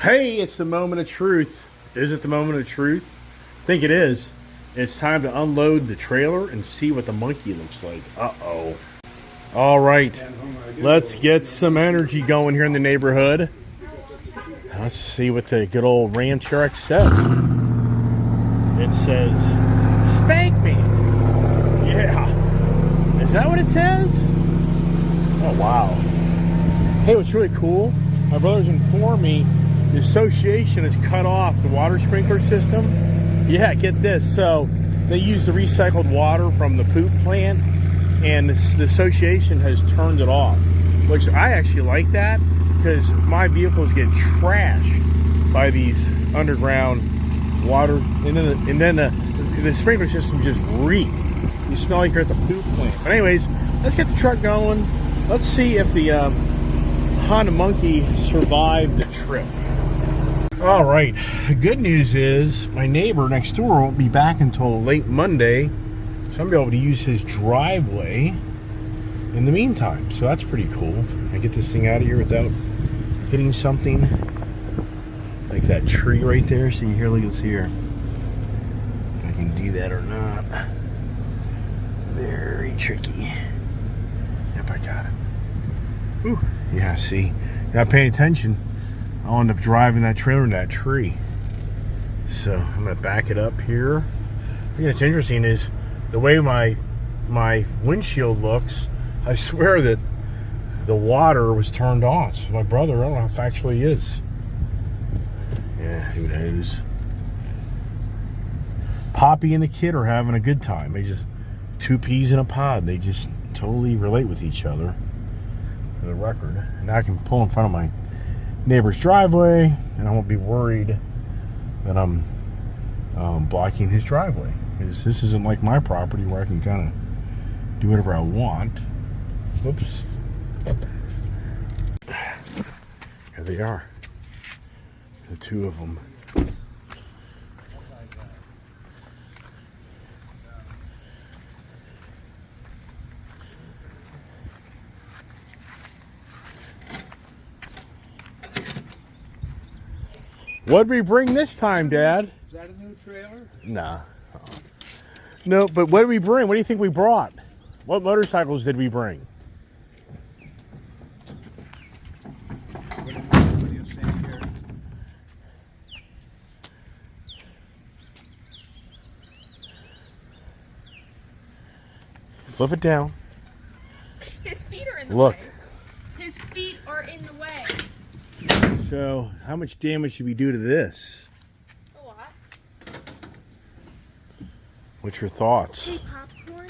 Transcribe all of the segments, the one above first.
Hey, it's the moment of truth. Is it the moment of truth? I think it is. It's time to unload the trailer and see what the monkey looks like. Uh-oh. All right. Let's get some energy going here in the neighborhood. Let's see what the good old Ram truck says. It says, spank me. Yeah. Is that what it says? Oh, wow. Hey, what's really cool, my brothers informed me the association has cut off the water sprinkler system. Yeah, get this. So they use the recycled water from the poop plant, and the association has turned it off, which I actually like that because my vehicles get trashed by these underground water, and then the sprinkler system just reek. You smell like you're at the poop plant. But anyways, let's get the truck going. Let's see if the Honda Monkey survived the trip. All right, the good news is my neighbor next door won't be back until late Monday, so I'm going to be able to use his driveway in the meantime. So that's pretty cool. I get this thing out of here without hitting something like that tree right there. See here, look, let's see here if I can do that or not. Very tricky. Yep, I got it. Whew. Yeah, see, you're not paying attention. I'll end up driving that trailer in that tree. So I'm gonna back it up here. I think what's interesting is the way my windshield looks. I swear that the water was turned on. So my brother, I don't know if it actually is. Yeah, who knows? Poppy and the kid are having a good time. They just two peas in a pod. They just totally relate with each other. For the record, and now I can pull in front of my neighbor's driveway, and I won't be worried that I'm blocking his driveway, because this isn't like my property where I can kind of do whatever I want. Whoops. Here they are, the two of them. What'd we bring this time, Dad? Is that a new trailer? Nah. No, but what did we bring? What do you think we brought? What motorcycles did we bring? What do you think here? Flip it down. His feet are in the Look. way. His feet are in the way. So, how much damage should we do to this? A lot. What's your thoughts? Hey, popcorn.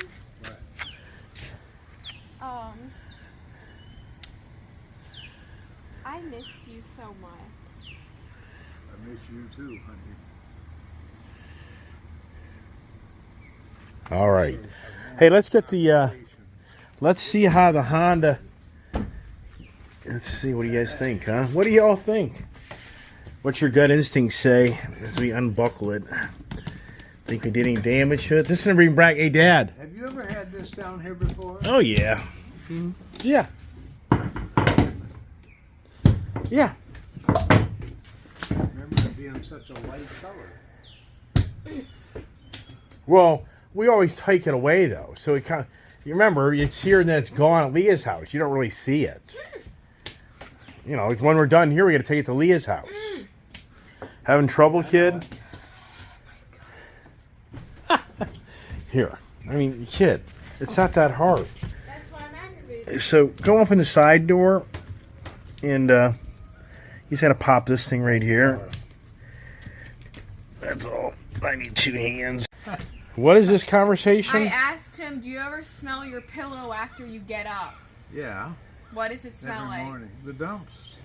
What? I missed you so much. I miss you too, honey. All right. Hey, let's get the, let's see how the Honda, let's see, what do you guys think, huh? What do y'all think? What's your gut instinct say as we unbuckle it? Think we did any damage to it? This is going to bring back, hey, Dad. Have you ever had this down here before? Oh, yeah. Yeah. Yeah. Remember it being such a light color. Well, we always take it away, though. So it kind of, you remember, it's here and then it's gone at Leah's house. You don't really see it. You know, when we're done here, we got to take it to Leah's house. Having trouble, kid? Here. I mean, kid, it's not that hard. That's why I'm aggravated. So go up in the side door, and you just got to pop this thing right here. That's all. I need two hands. What is this conversation? I asked him, do you ever smell your pillow after you get up? Yeah. What does it smell Every like? morning. The dumps.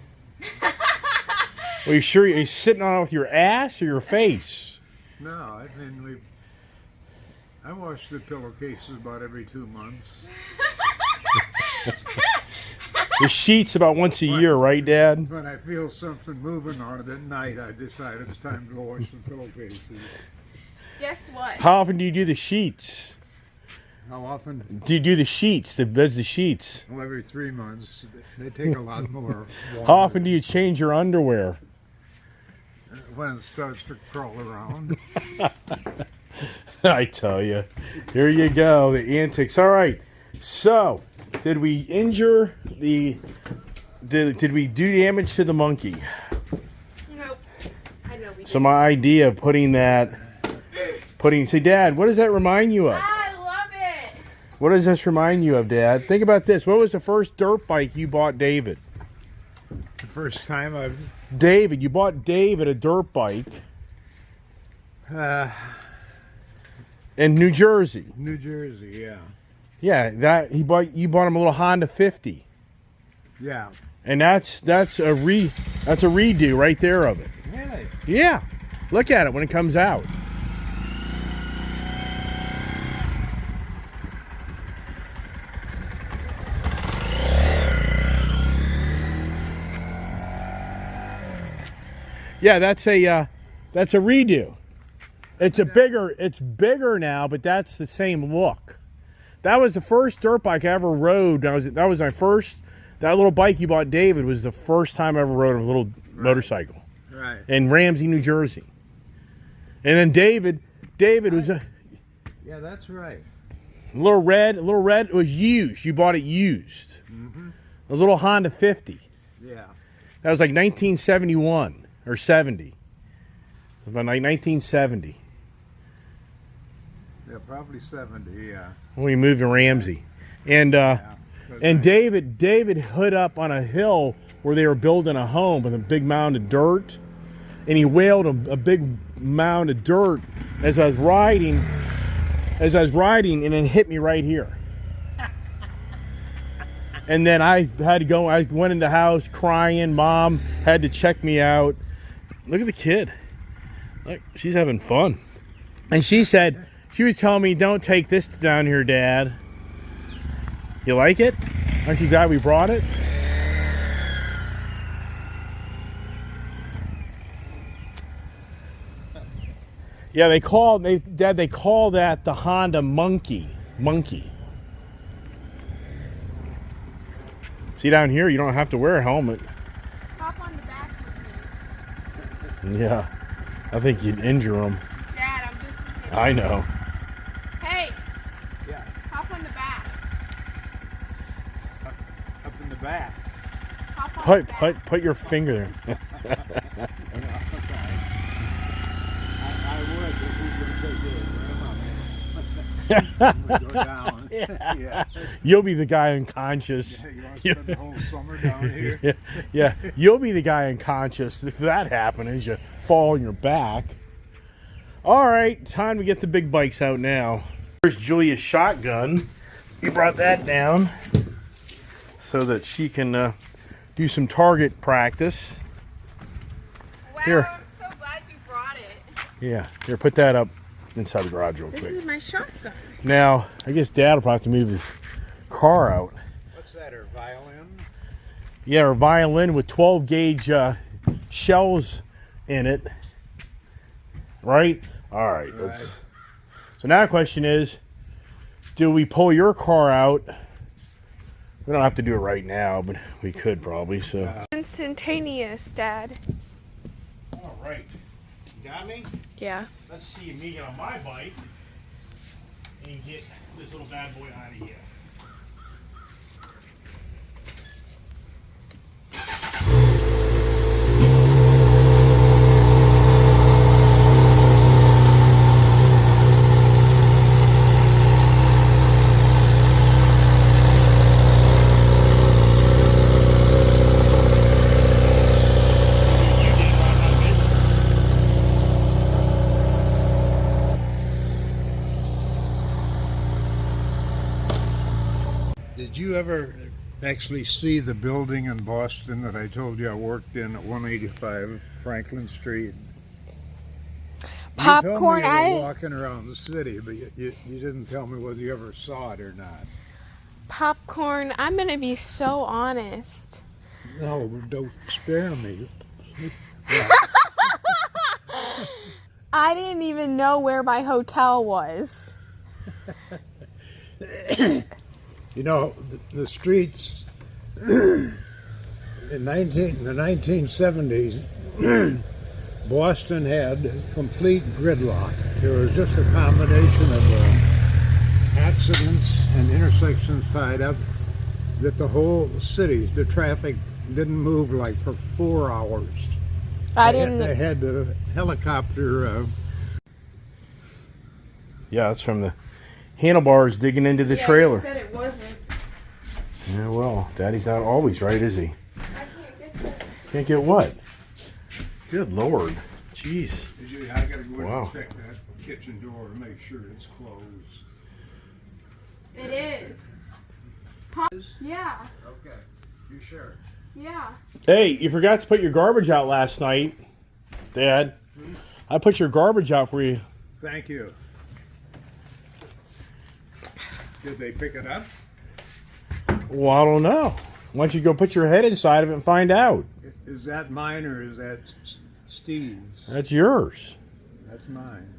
Are you sure you're sitting on it with your ass or your face? No, I mean I wash the pillowcases about every 2 months. The sheets about once a year, right, Dad? When I feel something moving on it at night, I decide it's time to wash the pillowcases. Guess what? How often do you do the sheets? How often? Do you do the sheets, the beds, the sheets? Well, every 3 months. They take a lot more water. How often do you change your underwear? when it starts to crawl around. I tell you. Here you go, the antics. All right. So, did we injure the... Did we do damage to the monkey? Nope. I know we So my idea of putting... Say, Dad, what does that remind you of? I love it. What does this remind you of, Dad? Think about this. What was the first dirt bike you bought David? The first time David, you bought David a dirt bike in New Jersey. New Jersey, yeah. Yeah, you bought him a little Honda 50. Yeah. And that's a redo right there of it. Really? Yeah. Look at it when it comes out. Yeah, that's a redo. It's bigger now, but that's the same look. That was the first dirt bike I ever rode. That was my first. That little bike you bought David was the first time I ever rode a little motorcycle. Right. In Ramsey, New Jersey. And then David was a Yeah, that's right. little red. It was used. You bought it used. Mm-hmm. It was a little Honda 50. Yeah. That was like 1971 or 70. It was about like 1970. Yeah, probably 70, yeah. When we moved to Ramsey. And David hood up on a hill where they were building a home with a big mound of dirt. And he whaled a big mound of dirt as I was riding, and then hit me right here. And then I had to go. I went in the house crying. Mom had to check me out. Look at the kid. Look, she's having fun. And she was telling me, "Don't take this down here, Dad." You like it? Aren't you glad we brought it? Yeah, they call that the Honda Monkey. See, down here, you don't have to wear a helmet. Hop on the back with me. Yeah, I think you'd injure them. Dad, I'm just kidding. I know. Hey, Yeah, hop on the back. up in the back. Hop on the back. Put your finger there. I would if we were going to go down. Yeah. You'll be the guy unconscious. You want to spend the whole summer down here? Yeah, you'll be the guy unconscious if that happens. You fall on your back. All right, time to get the big bikes out now. Here's Julia's shotgun. We brought that down so that she can do some target practice. Wow, Here. I'm so glad you brought it. Yeah, here, put that up inside the garage real This quick. is my shotgun. Now, I guess Dad will probably have to move his car out. What's that, her violin? Yeah, our violin with 12 gauge shells in it. Right? All right. Right. So now the question is, do we pull your car out? We don't have to do it right now, but we could probably. So. Instantaneous, Dad. All right. You got me? Yeah. Let's see me get on my bike and get this little bad boy out of here. Did you ever actually see the building in Boston that I told you I worked in at 185 Franklin Street? Popcorn, You told me you were walking around the city, but you didn't tell me whether you ever saw it or not. Popcorn, I'm gonna be so honest. No, don't spare me. I didn't even know where my hotel was. You know, the streets in the 1970s, Boston had complete gridlock. There was just a combination of accidents and intersections tied up that the whole city, the traffic didn't move like for 4 hours. They had the helicopter. Yeah, that's from the handlebars digging into the trailer. You said it wasn't. Yeah, well, Daddy's not always right, is he? I can't get that. Can't get what? Good Lord. Jeez. I gotta go in Wow. and check that kitchen door to make sure it's closed. It is. Yeah. Okay. You sure? Yeah. Hey, you forgot to put your garbage out last night, Dad. I put your garbage out for you. Thank you. Did they pick it up? Well, I don't know. Why don't you go put your head inside of it and find out? Is that mine or is that Steve's? That's yours. That's mine.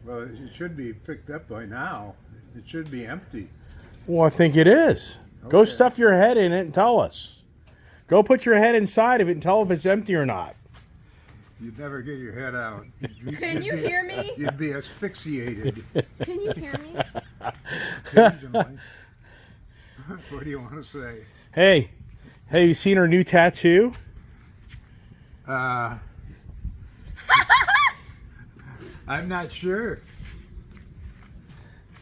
Well, it should be picked up by now. It should be empty. Well, I think it is. Go Okay. stuff your head in it and tell us. Go put your head inside of it and tell if it's empty or not. You'd never get your head out. Can you hear me? You'd be asphyxiated. Can you hear me? Occasionally. What do you want to say? Hey, you seen her new tattoo? I'm not sure.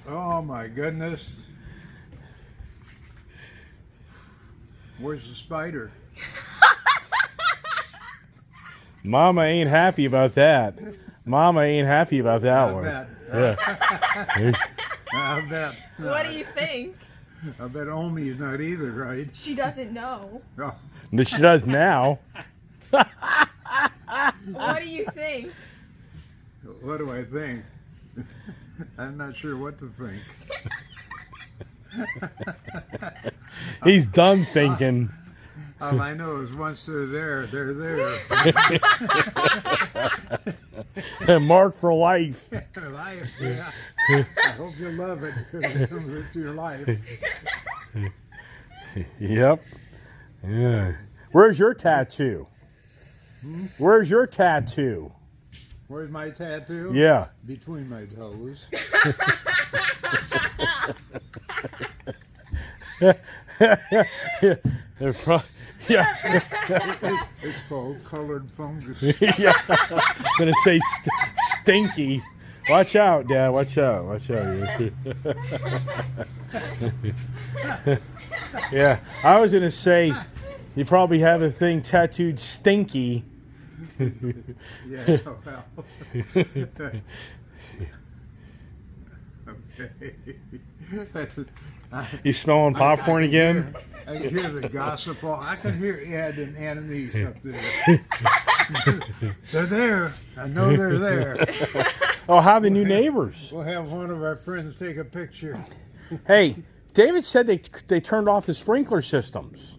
Oh my goodness. Where's the spider? Mama ain't happy about that. Mama ain't happy about that I one. bet. Yeah. I bet. What do you think? I bet Omi's not either, right? She doesn't know. Oh, But she does now. What do you think? what do I think? I'm not sure what to think. He's done thinking. All I know is once they're there, they're there. And marked for life. Life, yeah. I hope you love it because it comes with your life. Yep. Yeah. Where's your tattoo? Where's your tattoo? Where's my tattoo? Yeah. Between my toes. Yeah. It's called colored fungus. Yeah. I'm gonna say stinky. Watch out, Dad. Watch out. Watch out. Yeah. I was gonna say you probably have a thing tattooed stinky. Yeah, well. Okay. You smelling popcorn again? I can hear the gossip. I can hear Ed and Annalise up there. They're there. I know they're there. Oh, how are the new neighbors? We'll have one of our friends take a picture. Hey, David said they turned off the sprinkler systems.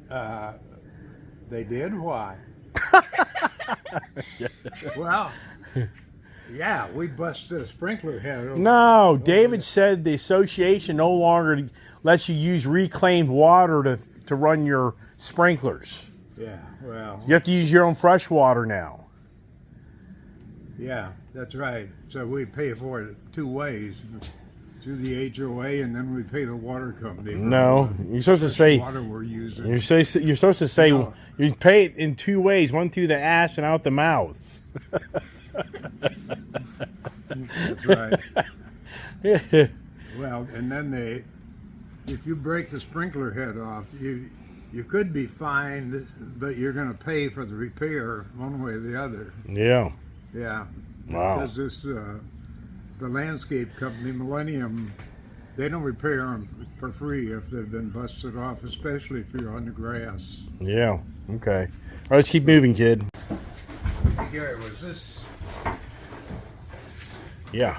They did? Why? Well, yeah, we busted a sprinkler head over. No, David said the association no longer lets you use reclaimed water to run your sprinklers. Yeah, well, You have to use your own fresh water now. yeah, that's right. So we pay for it two ways. Through the HOA, and then we pay the water company. For No, you're supposed to say water we're using. you're supposed to say No. you pay it in two ways: one through the ass and out the mouth. That's right. Yeah. Well, and then if you break the sprinkler head off, you could be fined, but you're going to pay for the repair one way or the other. Yeah. Yeah. Wow. Because this, the landscape company, Millennium, they don't repair them for free if they've been busted off, especially if you're on the grass. Yeah. Okay. All right, let's keep moving, kid. Gary, was this? Yeah.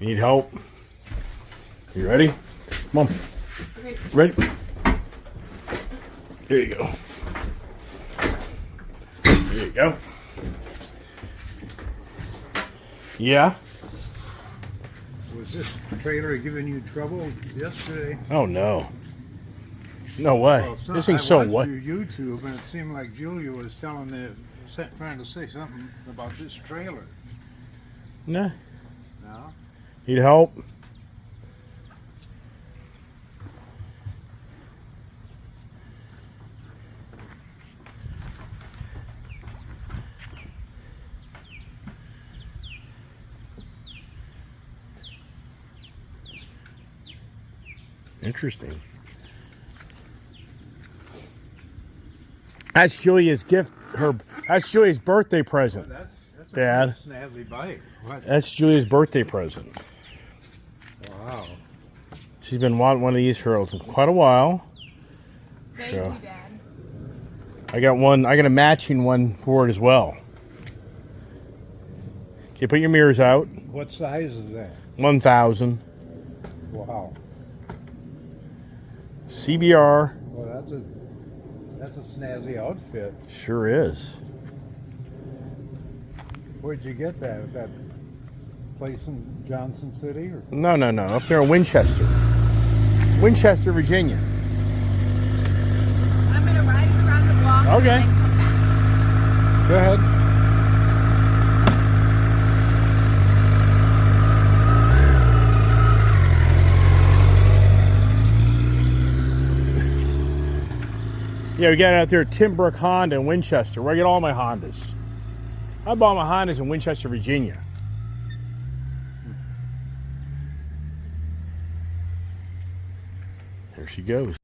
You need help? You ready? Come on. Okay. Ready? Here you go. There you go. Yeah? Was this trailer giving you trouble yesterday? Oh, no. No way. Well, This thing's so what? I watched your YouTube, and it seemed like Julia was trying to say something about this trailer. Nah. No? Need help? Interesting. That's Julia's gift. That's Julia's birthday present. That's Dad. a snazzy bike. What? That's Julia's birthday present. Wow. She's been wanting one of these for quite a while. Thank So, you, Dad. I got one. I got a matching one for it as well. Okay, put your mirrors out. What size is that? 1,000. Wow. CBR. Well, that's a snazzy outfit. Sure is. Where'd you get that? At that place in Johnson City? Or? No. Up there in Winchester, Virginia. I'm gonna ride it around the block. Okay. And then come back. Go ahead. Yeah, we got it out there at Timbrook Honda in Winchester, where I get all my Hondas. I bought my Hondas in Winchester, Virginia. There she goes.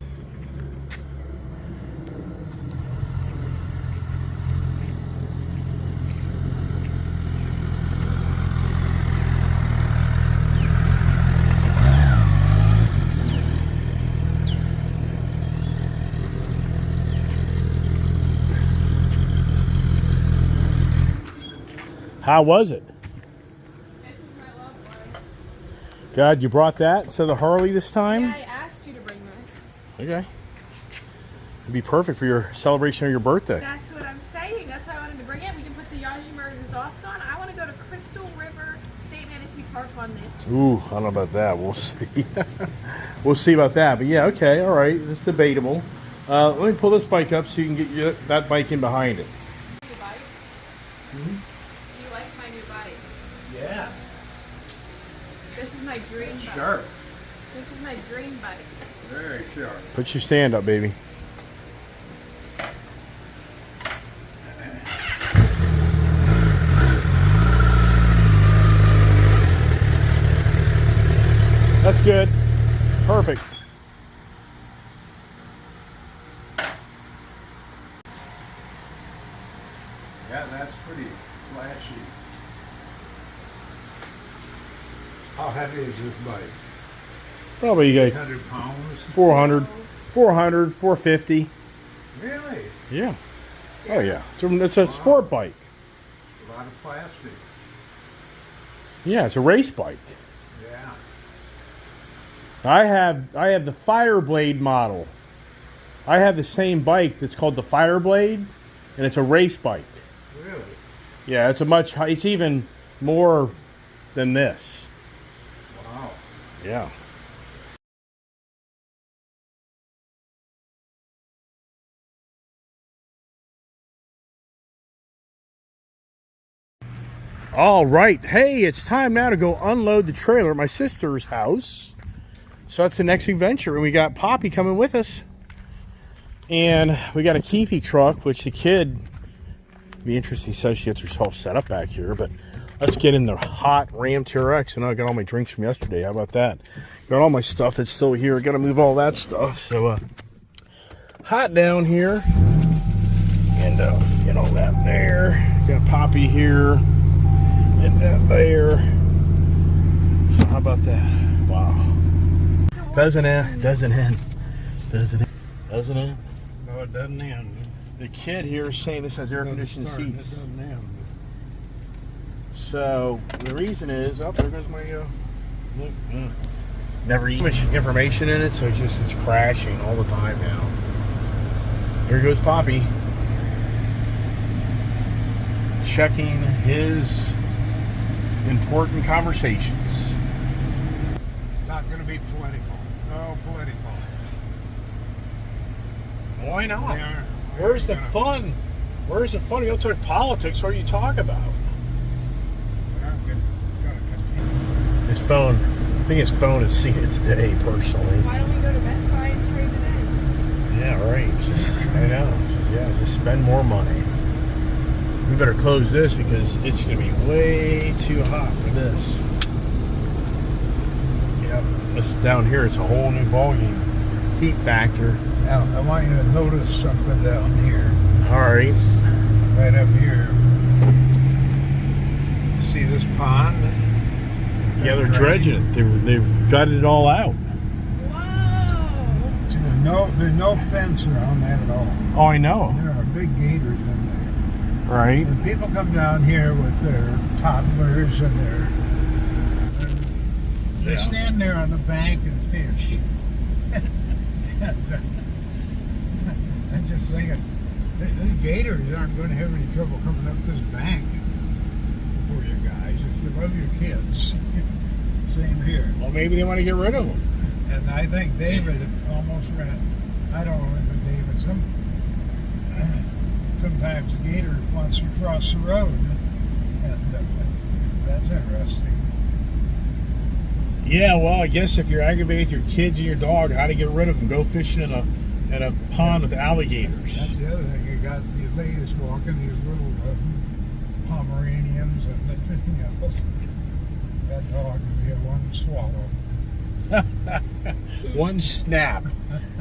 How was it? God, you brought that instead of the Harley this time? Yeah, I asked you to bring this. Okay. It'd be perfect for your celebration of your birthday. That's what I'm saying. That's why I wanted to bring it. We can put the Yajimer exhaust on. I want to go to Crystal River State Manatee Park on this. Ooh, I don't know about that. We'll see. We'll see about that. But yeah, okay, all right. It's debatable. Let me pull this bike up so you can get that bike in behind it. New bike? Mm-hmm. Do you like my new bike? Yeah. This is my dream bike. Sharp. This is my dream bike. Very sharp. Put your stand up, baby. That's good. Perfect. Yeah, that's pretty flashy. How heavy is this bike? Probably like 100 pounds? 400, 450. Really? Yeah. Oh yeah. It's a sport bike. A lot of plastic. Yeah, it's a race bike. Yeah. I have the Fireblade model. I have the same bike that's called the Fireblade, and it's a race bike. Really? Yeah, it's even more than this. Wow. Yeah. All right. Hey, it's time now to go unload the trailer at my sister's house. So that's the next adventure. And we got Poppy coming with us. And we got a Keefe truck, which the kid, be interesting, says she gets herself set up back here. But let's get in the hot Ram TRX. And I got all my drinks from yesterday. How about that? Got all my stuff that's still here. Got to move all that stuff. So, hot down here. And get all that there. Got Poppy here. And that there. So how about that? Wow. Doesn't end. Doesn't end. Doesn't end. Doesn't end. No, it doesn't end. The kid here is saying this has air conditioned It seats. doesn't end. So the reason is, oh, there goes my look, never too much information in it, so it's crashing all the time now. Here goes Poppy, checking his important conversations. Not going to be political. No political. Why not? They are. Where's the fun? Where's the fun? You don't talk politics. What are you talking about? Gonna continue. His phone. I think his phone has seen its day, personally. Why don't we go to Best Buy and trade it in? Yeah, right. I know. Yeah, just spend more money. We better close this because it's going to be way too hot for this. Yep. This down here, it's a whole new ballgame. Heat factor. Now, I want you to notice something down here. All right. Right up here. See this pond? Yeah, they're dredging it. They've gutted it all out. Whoa! See, there's no fence around that at all. Oh, I know. There are big gators in there. Right. And people come down here with their toddlers and they stand there on the bank and fish. And, I'm just thinking, these gators aren't going to have any trouble coming up this bank for you guys if you love your kids. Same here. Well, maybe they want to get rid of them. And I think David almost ran. I don't know if David. Sometimes the gator wants to cross the road, and that's interesting. Yeah, well, I guess if you're aggravated with your kids and your dog, how to get rid of them? Go fishing in a pond with alligators. That's the other thing. You got these ladies walking, these little Pomeranians and everything else. That dog would get one swallow. One snap.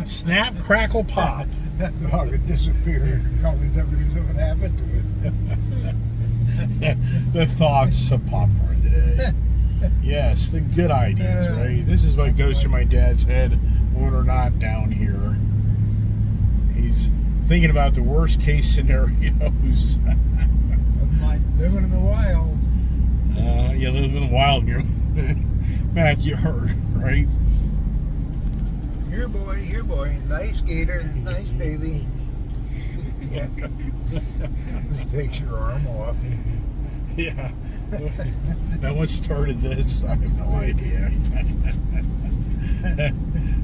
Snap, crackle, pop. That dog had disappeared. Probably never knew what happened to it. The thoughts of popcorn today. Yes, the good ideas, right? This is what goes through my dad's head when we're not down here. He's thinking about the worst case scenarios. Like living in the wild. Yeah, living in the wild in your backyard, right? Here, boy. Nice gator. Nice baby. Yeah. It takes your arm off. Yeah. Now what started this? I have no idea.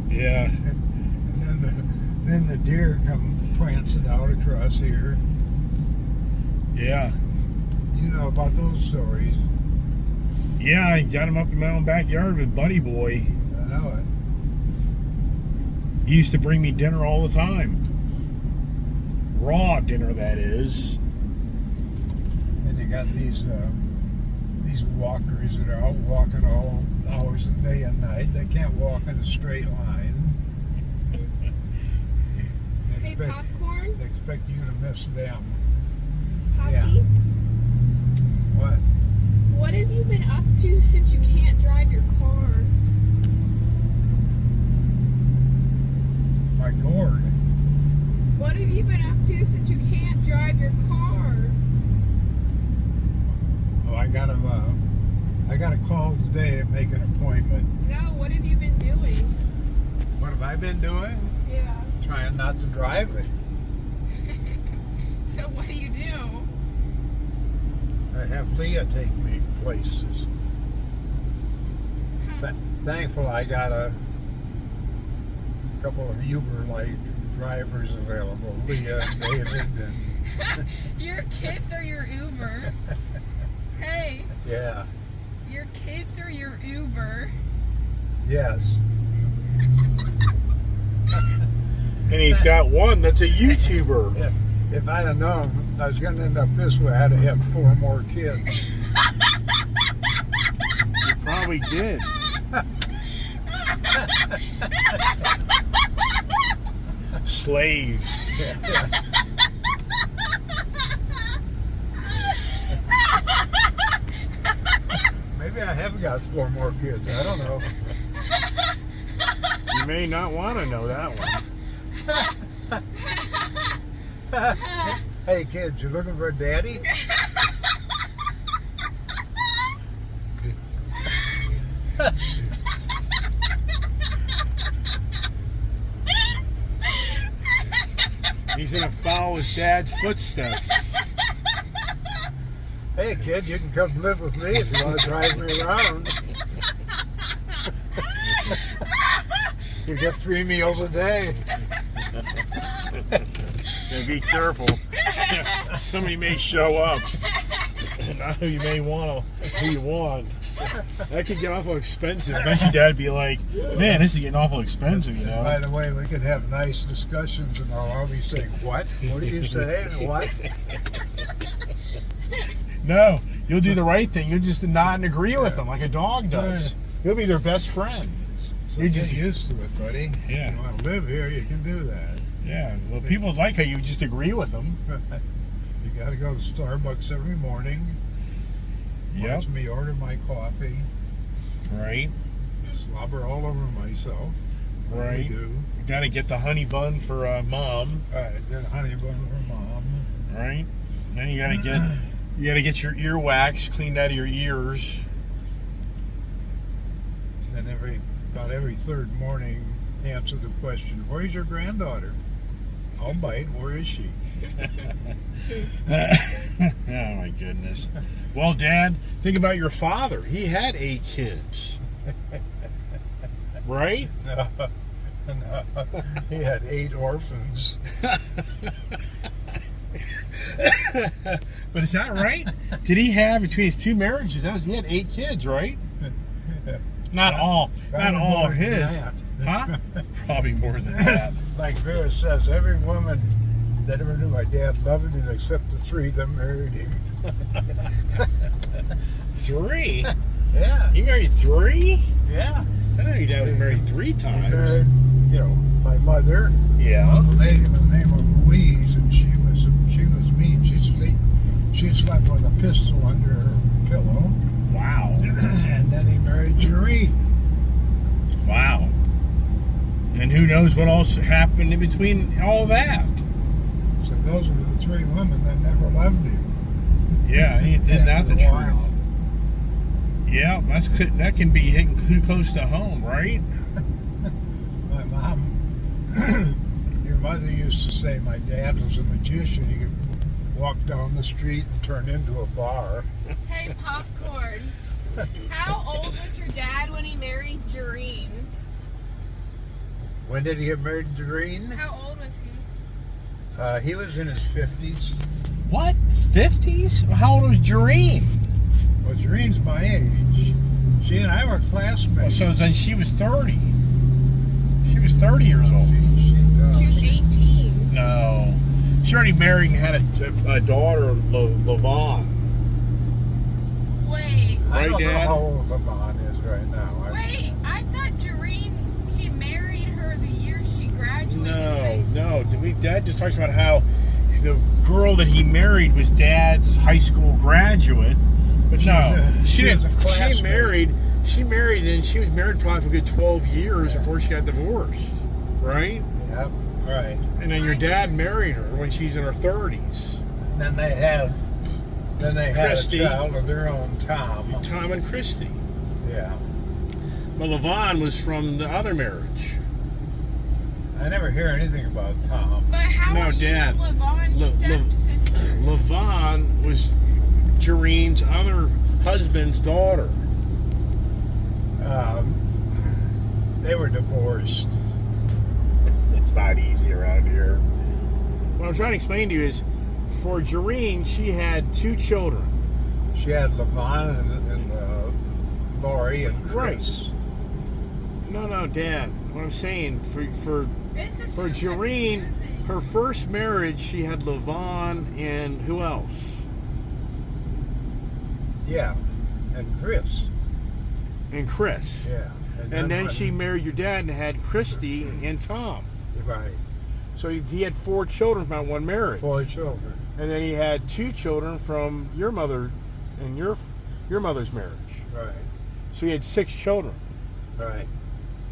Yeah. And then the deer come prancing out across here. Yeah. You know about those stories. Yeah, I got him up in my own backyard with Buddy Boy. I know it. He used to bring me dinner all the time. Raw dinner, that is. And you got these walkers that are out walking all hours of the day and night. They can't walk in a straight line. Hey, popcorn? They expect you to miss them. Poppy? Yeah. What? What have you been up to since you can't drive your car? My gourd. What have you been up to since you can't drive your car? Oh, I got a call today and make an appointment. No, what have you been doing? What have I been doing? Yeah. Trying not to drive it. So what do you do? I have Leah take me places. Thankful I got a couple of Uber-like drivers available. Leah and David. And Your kids are your Uber. Hey, yeah. your kids are your Uber. Yes. And he's got one that's a YouTuber. If I'd have known I was going to end up this way, I'd have had 4 more kids. You probably did. Slaves. Maybe I have got 4 more kids. I don't know. You may not want to know that one. Hey kids, you looking for a daddy? He's going to follow his dad's footsteps. Hey kid, you can come live with me if you want to drive me around. You get 3 meals a day. Yeah, be careful. Somebody may show up. Not who you may want, who you want. That could get awful expensive. I bet your dad would be like, man, this is getting awful expensive, you know. By the way, we could have nice discussions and I'll always say, what? What do you say? What? No, you'll do the right thing. You'll just nod and agree with them like a dog does. You'll be their best friend. So you just used to it, buddy. Yeah. You want to live here, you can do that. Yeah, well, people like how you just agree with them. You got to go to Starbucks every morning. Yep. Watch me order my coffee. Right. Slobber all over myself. Right. You do. You got to get the honey bun for mom. Get a honey bun for mom. Right. And then you got to get your ear wax cleaned out of your ears. Then about every third morning, answer the question, where's your granddaughter? I'll bite, where is she? Oh my goodness. Well, Dad, think about your father. He had 8 kids. Right? No, he had 8 orphans. But is that right? Did he have, between his 2 marriages, he had 8 kids, right? Not all his. Huh? Probably more than that. Like Vera says, every woman that ever knew my dad loved him except the 3 that married him. 3? Yeah. He married 3? Yeah. I know your dad was married 3 times. He married, my mother. Yeah. A lady by the name of Louise, and she was mean. She slept with a pistol under her pillow. Wow. And then he married Jeree. Wow. And who knows what else happened in between all that. So those were the 3 women that never loved him. Yeah, isn't that the truth? Wow. Yeah, that can be hitting too close to home, right? My mom, your mother used to say my dad was a magician. He could walk down the street and turn into a bar. Hey, Popcorn. How old was your dad when he married Jareen? When did he get married to Doreen? How old was he? He was in his 50s. What? 50s? How old was Jareen? Well, Doreen's my age. She and I were classmates. So then she was 30. She was 30 years old. She was 18. No. She already married and had a daughter, LaVon. Wait. I Right, don't know Dad? how old LaVon is right now. Wait, I thought Jareen, he married her the year she graduated high school. No. Dad just talks about how the girl that he married was Dad's high school graduate. But no, she was a didn't. classmate. She married, and she was married probably for a good 12 years before she got divorced, right? Yep, right. And then your dad married her when she's in her 30s. And then they had Christy. a child of their own, Tom. Tom and Christy. Yeah. But LaVon was from the other marriage. I never hear anything about Tom. But how No, are Dad. you LaVon's stepsister? LaVon was Jareen's other husband's daughter. They were divorced. It's not easy around here. What I'm trying to explain to you is, for Jareen, she had 2 children. She had LaVon and Lori and Chris. No, Dad. What I'm saying, for This is For too Jareen, confusing. her first marriage, she had LaVon and who else? Yeah, and Chris. And Chris. Yeah. And then when- she married your dad and had Christy and Tom. Right. So he had 4 children from one marriage. 4 children. And then he had 2 children from your mother and your mother's marriage. Right. So he had 6 children. Right.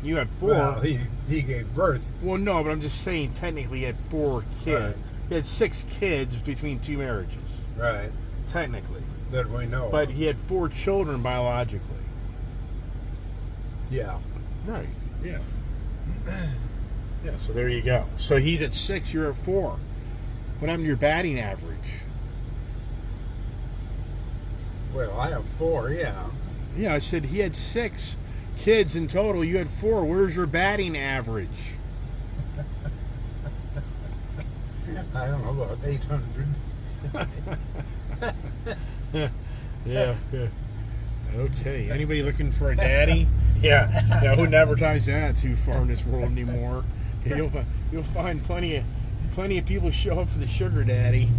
You had 4. Well, he gave birth. Well, no, but I'm just saying technically he had 4 kids. Right. He had 6 kids between 2 marriages. Right. Technically. That we know. But of. he had 4 children biologically. Yeah. Right. Yeah. Yeah, so there you go. So he's at 6, you're at 4. What happened to your batting average? Well, I have 4. Yeah. Yeah, I said he had 6 kids in total. You had 4. Where's your batting average? I don't know, about 800. Yeah. Okay. Anybody looking for a daddy? Yeah. I wouldn't advertise that too far in this world anymore. Yeah, you'll find plenty of people show up for the sugar daddy.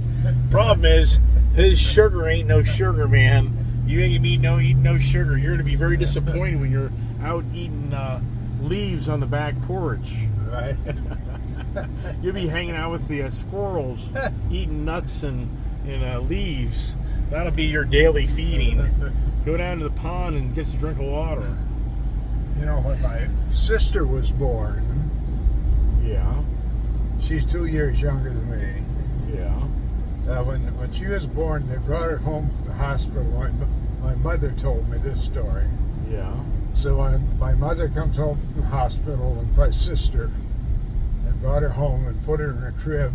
Problem is, his sugar ain't no sugar, man. You ain't gonna be eating no sugar. You're gonna be very disappointed when you're out eating leaves on the back porch. Right. You'll be hanging out with the squirrels, eating nuts and leaves. That'll be your daily feeding. Go down to the pond and get a drink of water. You know, when my sister was born, Yeah. she's 2 years younger than me. Yeah. When she was born, they brought her home from the hospital. My mother told me this story. Yeah. So when my mother comes home from the hospital with my sister and brought her home and put her in her crib,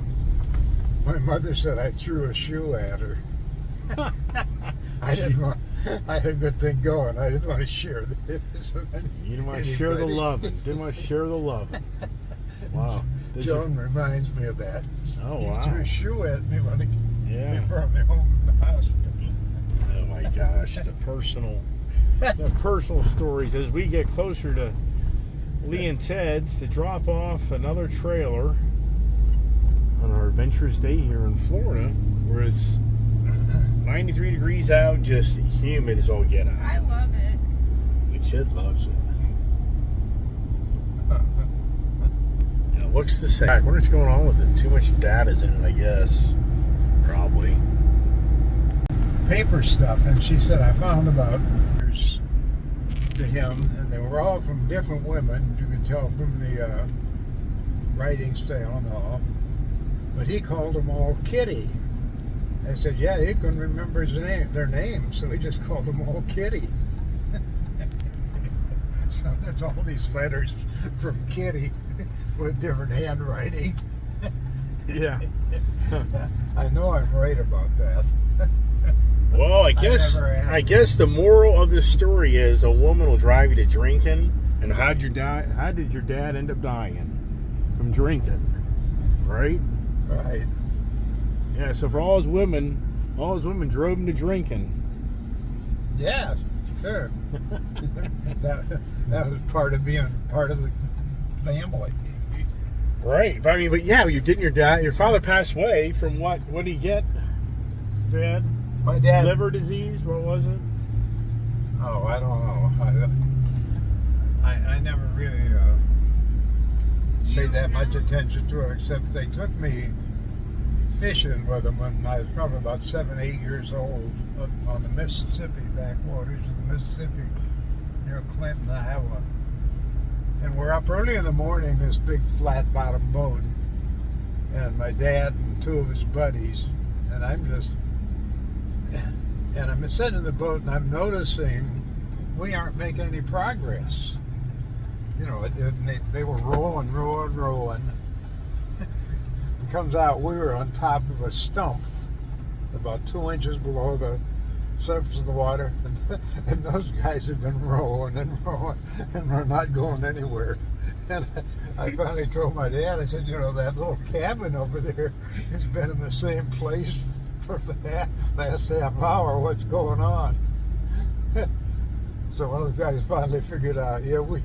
my mother said I threw a shoe at her. I had a good thing going. I didn't want to share this with anybody. You didn't want to share the loving. Didn't want to share the loving. Wow. Joan reminds me of that. Oh, He wow. threw a shoe at me when Yeah. they brought me home from the hospital. Oh my gosh, the personal stories as we get closer to Lee and Ted's to drop off another trailer on our adventurous day here in Florida, where it's 93 degrees out, just humid as all get out. I love it. The kid loves it. And it looks the same. I wonder what's going on with it. Too much data's in it, I guess. Probably. Paper stuff, and she said I found about to him, and they were all from different women. You can tell from the writing style and all. But he called them all Kitty. I said, yeah, he couldn't remember their names, so he just called them all Kitty. So there's all these letters from Kitty with different handwriting. Yeah. I know I'm right about that. Well, I guess the moral of this story is a woman will drive you to drinking. And how did your dad end up dying? From drinking, right? Right. Yeah. So for all his women drove him to drinking. Yes, sure. that was part of being part of the family. Right. But I mean, your father passed away from what? What did he get, Dad? My dad. Liver disease. What was it? Oh, I don't know. I never really paid that much attention to it, except they took me fishing with them when I was probably about 7, 8 years old on the Mississippi backwaters of the Mississippi near Clinton, Iowa. And we're up early in the morning, this big flat bottom boat, and my dad and two of his buddies, and I'm sitting in the boat and I'm noticing we aren't making any progress. You know, they were rolling. It comes out we were on top of a stump about 2 inches below the surface of the water, and those guys have been rolling and we're not going anywhere. And I finally told my dad, I said, you know, that little cabin over there has been in the same place for the last half hour. What's going on? So one of the guys finally figured out, yeah, we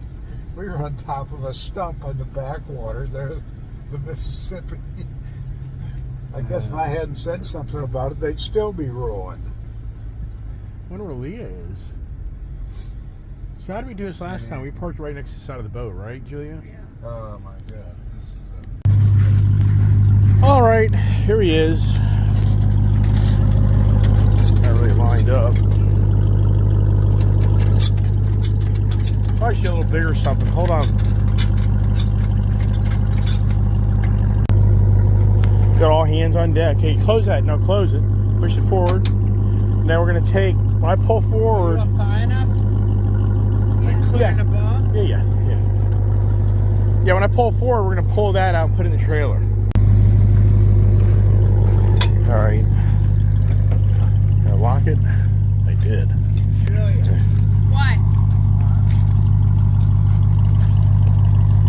were on top of a stump on the backwater there, the Mississippi. I guess if I hadn't said something about it, they'd still be rolling. I wonder where Leah is. So how did we do this last time? We parked right next to the side of the boat, right, Julia? Yeah. Oh my God! This is All right, here he is. Not really lined up. Probably should a little bigger or something. Hold on. Got all hands on deck. Okay, close that. Now close it. Push it forward. Now we're gonna take. When I pull forward. Up high enough? Yeah. In a ball? Yeah. Yeah, when I pull forward, we're going to pull that out and put it in the trailer. All right. Can I lock it? I did. Why?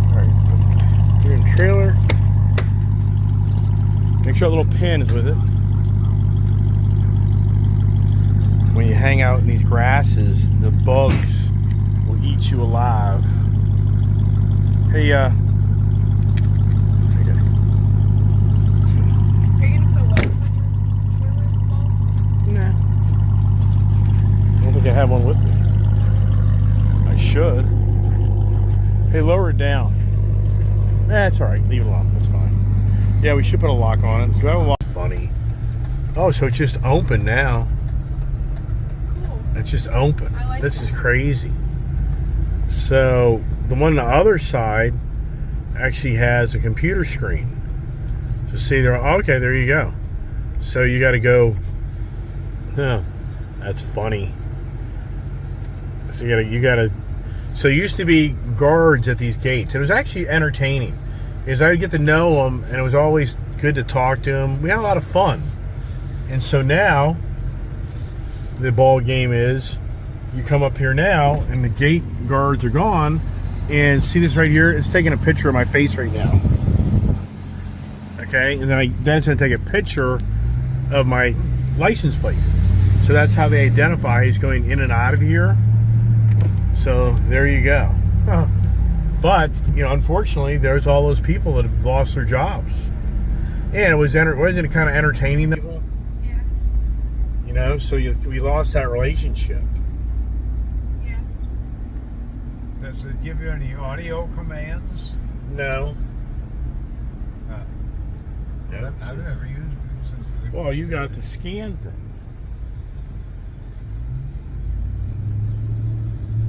All right. You're in the trailer. Make extra little pins with it. When you hang out in these grasses, the bugs will eat you alive. Hey, Are you gonna put wax on your trailer ball? nah. I don't think I have one with me. I should. Hey, lower it down. That's alright, leave it alone. That's fine. Yeah, we should put a lock on it. So I have a lock. Funny. Oh, so it's just open now. Cool. It's just open. I like This that. is crazy. So the one on the other side actually has a computer screen. So see there. Okay, there you go. So you got to go. Huh, that's funny. So you gotta. So it used to be guards at these gates. It was actually entertaining because I would get to know them, and it was always good to talk to them. We had a lot of fun. And so now the ball game is you come up here now, and the gate guards are gone. And see this right here? It's taking a picture of my face right now. Okay, and then it's going to take a picture of my license plate. So that's how they identify who's going in and out of here. So there you go. Huh. But unfortunately, there's all those people that have lost their jobs, and wasn't it kind of entertaining them? Yes. So we lost that relationship. Yes. Does it give you any audio commands? No. Yeah, I've never used it since. Well, you got the scan thing.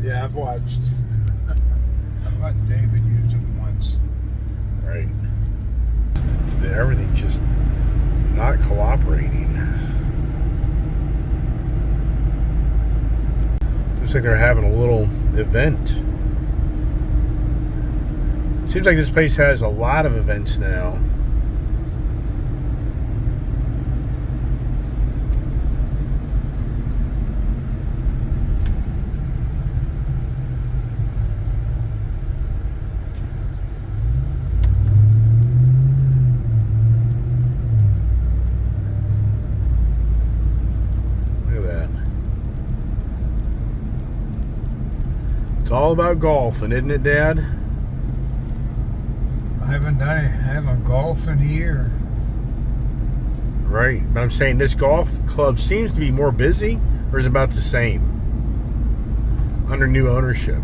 Yeah, I've watched. I've watched David use it once. Right. Everything's just not cooperating. Looks like they're having a little event. Seems like this place has a lot of events now. It's all about golfing, isn't it, Dad? I haven't golfed in a year. Right. But I'm saying this golf club seems to be more busy, or is it about the same? Under new ownership.